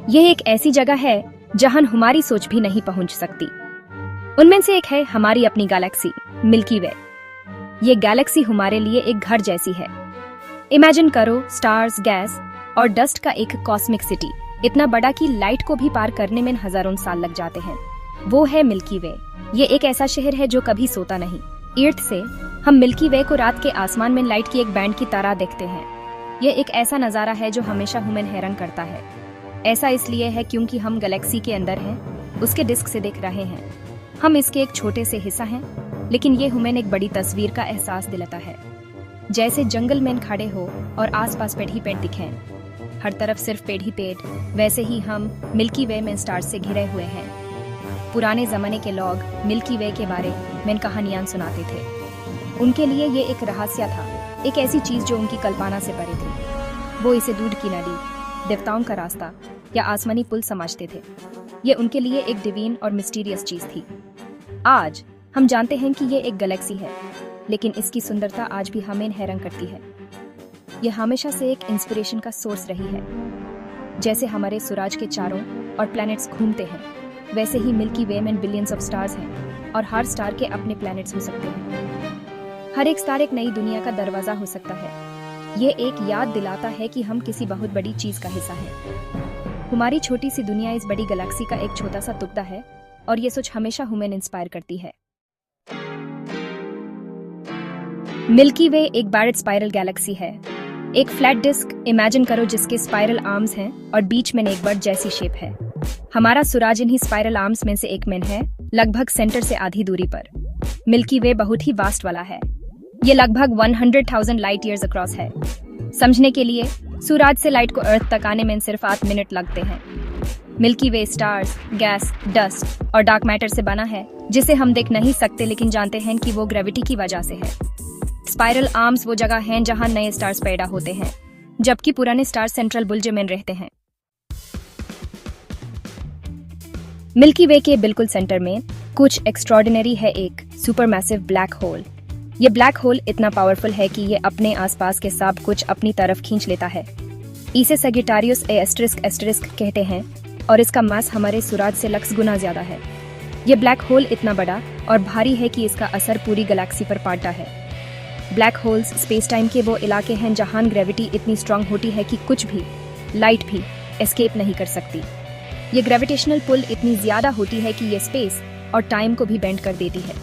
यह एक ऐसी जगह है जहां हमारी सोच भी नहीं पहुंच सकती। उनमें से एक है हमारी अपनी गैलेक्सी मिल्की वे। ये गैलेक्सी हमारे लिए एक घर जैसी है। इमेजिन करो, स्टार्स, गैस और डस्ट का एक कॉस्मिक सिटी, इतना बड़ा कि लाइट को भी पार करने में हजारों साल लग जाते हैं। वो है मिल्की वे। ये एक ऐसा शहर है जो कभी सोता नहीं। अर्थ से हम मिल्की वे को रात के आसमान में लाइट की एक बैंड की तरह देखते हैं। ये एक ऐसा नजारा है जो हमेशा हमें हैरान करता है। ऐसा इसलिए है क्योंकि हम गैलेक्सी के अंदर हैं, उसके डिस्क से देख रहे हैं। हम इसके एक छोटे से हिस्सा हैं, लेकिन ये हमें एक बड़ी तस्वीर का एहसास दिलाता है। जैसे जंगल में खड़े हो और आसपास पेड़ ही पेड़ दिखें, हर तरफ सिर्फ पेड़ ही पेड़, वैसे ही हम मिल्की वे में स्टार्स से घिरे हुए हैं। पुराने जमाने के लोग मिल्की वे के बारे में कहानियां सुनाते थे। उनके लिए ये एक रहस्य था, एक ऐसी चीज जो उनकी कल्पना से परे थी। वो इसे दूध की नदी, देवताओं का रास्ता या आसमानी पुल समझते थे। ये उनके लिए एक डिवीन और मिस्टीरियस चीज थी। आज हम जानते हैं कि ये एक गैलेक्सी है, लेकिन इसकी सुंदरता आज भी हमें हैरान करती है। यह हमेशा से एक इंस्पिरेशन का सोर्स रही है। जैसे हमारे सूरज के चारों और प्लैनेट्स घूमते हैं, वैसे ही मिल्की वे में बिलियंस ऑफ स्टार्स हैं और हर स्टार के अपने प्लैनेट्स हो सकते हैं। हर एक स्टार एक नई दुनिया का दरवाजा हो सकता है। ये एक याद दिलाता है कि हम किसी बहुत बड़ी चीज का हिस्सा हैं। हमारी छोटी सी दुनिया इस बड़ी गैलेक्सी का एक छोटा सा टुकड़ा है, और ये सोच हमेशा हमें इंस्पायर करती है। मिल्की वे एक बैरेड स्पाइरल गैलेक्सी है। एक फ्लैट डिस्क इमेजिन करो जिसके स्पाइरल आर्म्स हैं और बीच में एक बर्ड जैसी शेप है। हमारा सूरज इन्हीं स्पाइरल आर्म्स में से एक में है, लगभग सेंटर से आधी दूरी पर। मिल्की वे बहुत ही वास्ट वाला है। ये लगभग 100,000 लाइट ईयर्स अक्रॉस है। समझने के लिए सूरज से लाइट को अर्थ तक आने में सिर्फ 8 मिनट लगते हैं। मिल्की वे स्टार्स, गैस, डस्ट और डार्क मैटर से बना है, जिसे हम देख नहीं सकते लेकिन जानते हैं कि वो ग्रेविटी की वजह से है। स्पाइरल आर्म्स वो जगह हैं जहां नए स्टार्स पैदा होते हैं, जबकि पुराने स्टार्स सेंट्रल बुल्ज में रहते हैं। मिल्की वे के बिल्कुल सेंटर में कुछ एक्स्ट्रॉर्डिनरी है, एक सुपरमैसिव ब्लैक होल। ये ब्लैक होल इतना पावरफुल है कि ये अपने आसपास के सब कुछ अपनी तरफ खींच लेता है। इसे सगिटारियस एस्टेरिस्क कहते हैं और इसका मास हमारे सूरज से लाख गुना ज्यादा है। ये ब्लैक होल इतना बड़ा और भारी है कि इसका असर पूरी गैलेक्सी पर पड़ता है। ब्लैक होल्स स्पेस टाइम के वो इलाके हैं जहां ग्रेविटी इतनी स्ट्रांग होती है कि कुछ भी, लाइट भी, एस्केप नहीं कर सकती। ये ग्रेविटेशनल पुल इतनी ज्यादा होती है कि ये स्पेस और टाइम को भी बेंड कर देती है।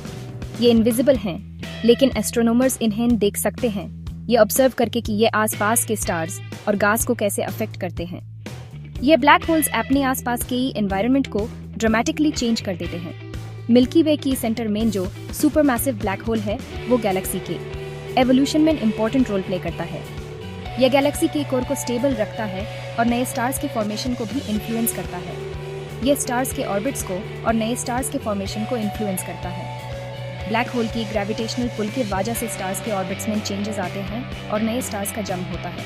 ये इनविजिबल हैं, लेकिन एस्ट्रोनॉमर्स इन्हें देख सकते हैं, ये ऑब्जर्व करके कि ये आसपास के स्टार्स और गैस को कैसे अफेक्ट करते हैं। ये ब्लैक होल्स अपने आसपास के एनवायरनमेंट को ड्रामेटिकली चेंज कर देते हैं। मिल्की वे की सेंटर में जो सुपरमैसिव ब्लैक होल है, वो गैलेक्सी के एवोल्यूशन में इंपॉर्टेंट रोल प्ले करता है। यह गैलेक्सी के कोर को स्टेबल रखता है और नए स्टार्स के फॉर्मेशन को भी इन्फ्लुएंस करता है। यह स्टार्स के ऑर्बिट्स को और नए स्टार्स के फॉर्मेशन को इन्फ्लुएंस करता है। ब्लैक होल की ग्रेविटेशनल पुल की वजह से स्टार्स के ऑर्बिट्स में चेंजेस आते हैं और नए स्टार्स का जन्म होता है।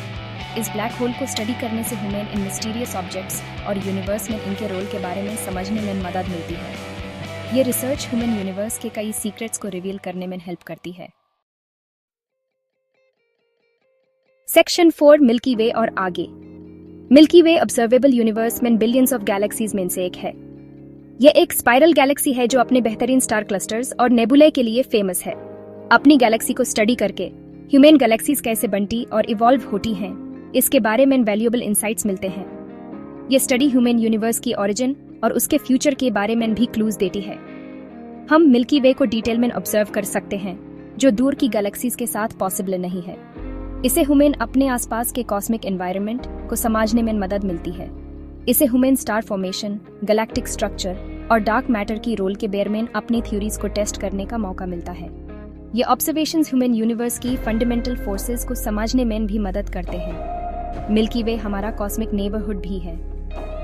इस ब्लैक होल को स्टडी करने से हमें इन मिस्टीरियस ऑब्जेक्ट्स और यूनिवर्स में इनके रोल के बारे में समझने में मदद मिलती है। ये रिसर्च ह्यूमन यूनिवर्स के कई सीक्रेट्स को रिवील करने में हेल्प करती है। सेक्शन 4 मिल्की वे और आगे। मिल्की वे ऑब्जर्वेबल यूनिवर्स में बिलियंस ऑफ गैलेक्सीज में से एक है। यह एक स्पाइरल गैलेक्सी है जो अपने बेहतरीन स्टार क्लस्टर्स और नेबुले के लिए फेमस है। अपनी गैलेक्सी को स्टडी करके ह्यूमन गैलेक्सीज कैसे बनती और इवॉल्व होती हैं, इसके बारे में वैल्यूएबल इंसाइट्स मिलते हैं। यह स्टडी ह्यूमन यूनिवर्स की ओरिजिन और उसके फ्यूचर के बारे में भी क्लूज देती है। हम मिल्की वे को डिटेल में ऑब्जर्व कर सकते हैं, जो दूर की गैलेक्सीज के साथ पॉसिबल नहीं है। इसे ह्यूमन अपने आसपास के कॉस्मिक एनवायरनमेंट को समझने में मदद मिलती है। इसे human star formation, galactic structure और डार्क मैटर की रोल के बारे में अपनी थ्योरीज को टेस्ट करने का मौका मिलता है। ये ऑब्जर्वेशंस ह्यूमन यूनिवर्स की फंडामेंटल फोर्सेस को समझने में भी मदद करते हैं। मिल्की वे हमारा कॉस्मिक नेबरहुड भी है।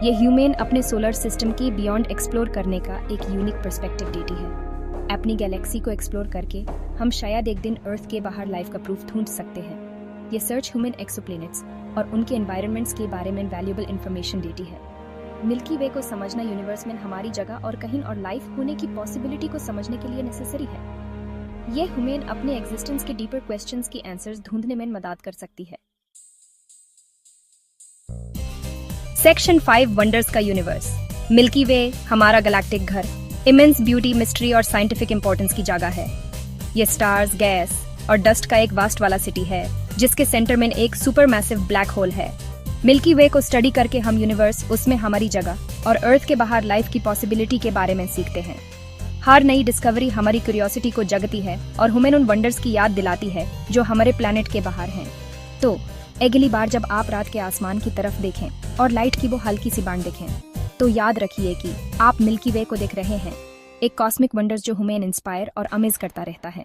ये ह्यूमन अपने सोलर सिस्टम की बियॉन्ड एक्सप्लोर करने का एक यूनिक पर्सपेक्टिव देती है। अपनी गैलेक्सी को एक्सप्लोर करके हम शायद एक दिन अर्थ के बाहर लाइफ का प्रूफ ढूंढ सकते हैं। ये सर्च ह्यूमन एक्सोप्लैनेट्स और उनके एनवायरनमेंट्स के बारे में वैल्यूएबल इंफॉर्मेशन देती है। मिल्की वे को समझना यूनिवर्स में हमारी जगह और कहीं और लाइफ होने की पॉसिबिलिटी को समझने के लिए नेसेसरी है। ये ह्यूमन अपने एग्जिस्टेंस के डीपर क्वेश्चंस की आंसर्स ढूंढने में मदद कर सकती है। सेक्शन 5 वंडर्स का यूनिवर्स। मिल्की वे हमारा गैलेक्टिक घर इमेंस ब्यूटी, मिस्ट्री और साइंटिफिक इंपॉर्टेंस की जगह है। ये स्टार्स, गैस और डस्ट का एक वास्ट वाला सिटी है जिसके सेंटर में एक सुपर मैसिव ब्लैक होल है। मिल्की वे को स्टडी करके हम यूनिवर्स, उसमें हमारी जगह और अर्थ के बाहर लाइफ की पॉसिबिलिटी के बारे में सीखते हैं। हर नई डिस्कवरी हमारी क्यूरियोसिटी को जगती है और हमें उन वंडर्स की याद दिलाती है जो हमारे प्लेनेट के बाहर हैं। तो अगली बार जब आप रात के आसमान की तरफ देखें और लाइट की वो हल्की सी बांड देखें, तो याद रखिए कि आप मिल्की वे को देख रहे हैं, एक कॉस्मिक वंडर्स जो हमें इंस्पायर और अमेज करता रहता है।